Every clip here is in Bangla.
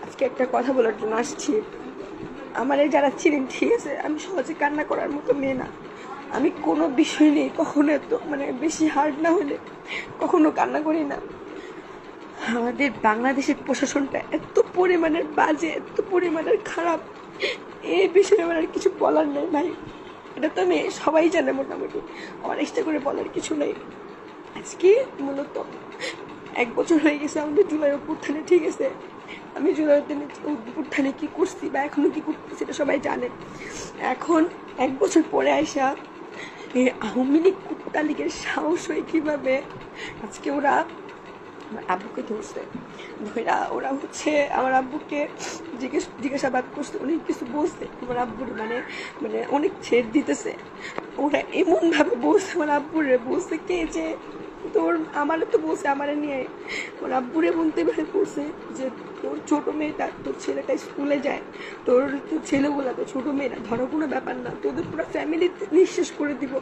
আজকে একটা কথা বলার জন্য আসছি। আমারে যারা চিনেন ঠিক আছে, আমি সহজে কান্না করার মতো মেয়ে না। আমি কোনো বিষয় নেই কখনো এত বেশি হার্ড না হলে কখনো কান্না করি না। আমাদের বাংলাদেশের প্রশাসনটা এত পরিমাণের বাজে, এত পরিমাণের খারাপ, এই বিষয়ে আমার আর কিছু বলার নেই ভাই। এটা তো আমি সবাই জানে মোটামুটি, আমার এক্সট্রা করে বলার কিছু নেই। আজকে মূলত 1 বছর হয়ে গেছে আমাদের জুলাই অভ্যুত্থানে, ঠিক আছে। আমি জুলাই অভ্যুত্থানে কি করছি বা এখনো কি করতেছি সেটা সবাই জানে। এখন 1 বছর পরে আইসা এই আওয়ামী লীগ কুত্তা লীগের সাহস হয়ে কিভাবে আজকে ওরা আমার আব্বুকে ধরছে, ধরা ওরা হচ্ছে আমার আব্বুকে জিজ্ঞাসাবাদ করছে, অনেক কিছু বলছে আমার আব্বুর, অনেক ছেড় দিতেছে। ওরা এমন ভাবে বলছে আমার আব্বুরে, বলছে কে যে তোর আমারে তো বলছে আমারে নিয়ে আমার আব্বুরে বলতে ভাই বলছে যে তোর ছোট মেয়েটা, তোর ছেলেটা স্কুলে যায়, তোর তোর ছেলেগুলা তো ছোট মেয়েরা, ধরো কোনো ব্যাপার না, তোদের পুরো ফ্যামিলি নিঃশেষ করে দিব।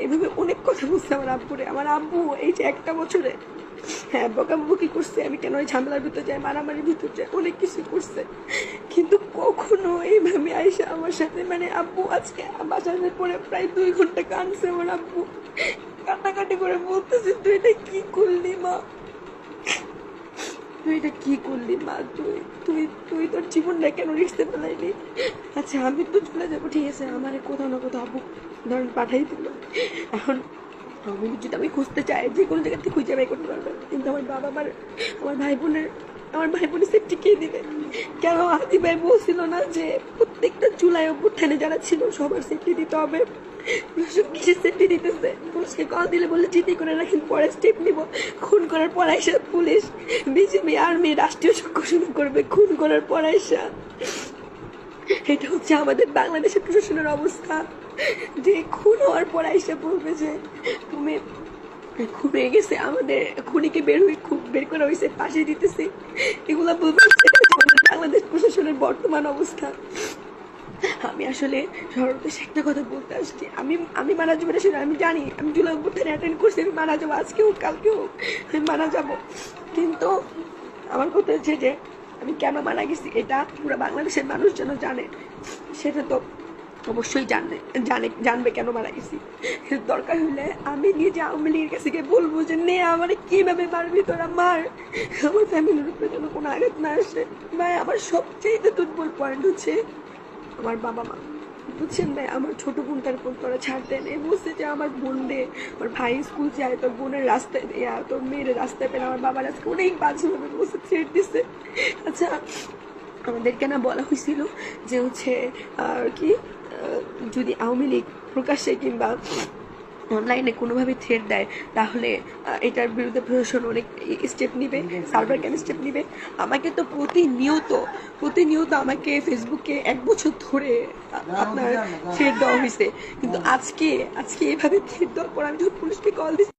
এইভাবে অনেক কথা বলছে আমার আব্বুরে। আমার আব্বু এই যে 1 বছরে হ্যাঁ বকাবকি করছে, আমি কেন ওই ঝামেলার ভিতর যাই, মারামারির ভিতর যাই, অনেক কিছু করছে, কিন্তু কখনো এইভাবে আইসা আমার সাথে আব্বু আজকে বাজারের পরে প্রায় 2 ঘন্টা কাঁদছে আমার আব্বু, কান্নাকাটি করে বলতেছে তুই এটা কি করলি মা, তুই এটা কি করলি মা, তুই তুই তুই তোর জীবনটা কেন রিস্কে ফেলাইলি। আচ্ছা আমি তো চলে যাবো, ঠিক আছে, আমার কোথাও না কোথাও আব্বু ধরেন পাঠাই দিল। এখন আমি যদি আমি খুঁজতে চাই যে কোনো জায়গা থেকে খুঁজে বাই করতে পারবে, কিন্তু আমার বাবা আমার ভাই বোনের সেফটি কে দিবে? কেন আদি ভাই বলছিল না যে প্রত্যেকটা জুলাই অভ্যুত্থানে যারা ছিল সবার সেফটি দিতে হবে? কিসের সেফটি দিতেছে? পুলিশকে কল দিলে বলে জিডি করে রাখেন, পরে স্টেপ নিব। খুন করার পর আইসা পুলিশ, বিজেপি, আর্মি, রাষ্ট্রীয় চক্র শুরু করবে খুন করার পর আইসা। এটা হচ্ছে আমাদের বাংলাদেশের প্রশাসনের অবস্থা, যে খুন হওয়ার পর আইসা বলবে যে তুমি খুন হয়ে গেছে, আমাদের খুনিকে বের করা হয়েছে, ফাঁসি দিতেছে। এগুলা বলবে বাংলাদেশ প্রশাসনের বর্তমান অবস্থা। আমি আসলে সর্বশেষ একটা কথা বলতে আসছি। আমি মারা যাবো না সেটা আমি জানি, আমি জুলাই অভ্যুত্থানে অ্যাটেন্ড করছি, আমি মারা যাবো, আজকেও কালকেও আমি মারা যাবো। কিন্তু আমার কথা হচ্ছে যে আমি কেন মারা গেছি এটা পুরো বাংলাদেশের মানুষ যেন জানে, সেটা তো অবশ্যই জানবে কেন মারা গেছি। দরকার হলে আমি নিজে আওয়ামী লীগের কাছে গিয়ে বলবো যে নে আমার কিভাবে মারবি তোরা মার, আমার ফ্যামিলির উপরে যেন কোনো আঘাত না আসে। ভাই আমার সবচেয়ে দুর্বল পয়েন্ট হচ্ছে আমার বাবা মা, বুঝছেন ভাই। আমার ছোট বোনটার উপর তোরা ছাড় দেন, এ বলছে যে আমার বোন রে, আমার ভাই স্কুল যায়, তোর বোনের রাস্তায় তোর মেয়ের রাস্তায় পেলে আমার বাবার আজকে অনেক বাজেভাবে বসে থ্রেট দিচ্ছে। আচ্ছা আমাদেরকে না বলা হয়েছিল যে হচ্ছে কি যদি আওয়ামী লীগ প্রকাশ্যে কিংবা অনলাইনে কোনোভাবে থ্রেট দেয় তাহলে এটার বিরুদ্ধে প্রশাসন অনেক স্টেপ নিবে, সার্ভার কেন স্টেপ নিবে। আমাকে তো প্রতিনিয়ত আমাকে ফেসবুকে 1 বছর ধরে আপনার থ্রেট দেওয়া হয়েছে, কিন্তু আজকে এভাবে থ্রেট দেওয়ার পর আমি যখন পুলিশকে কল দিচ্ছি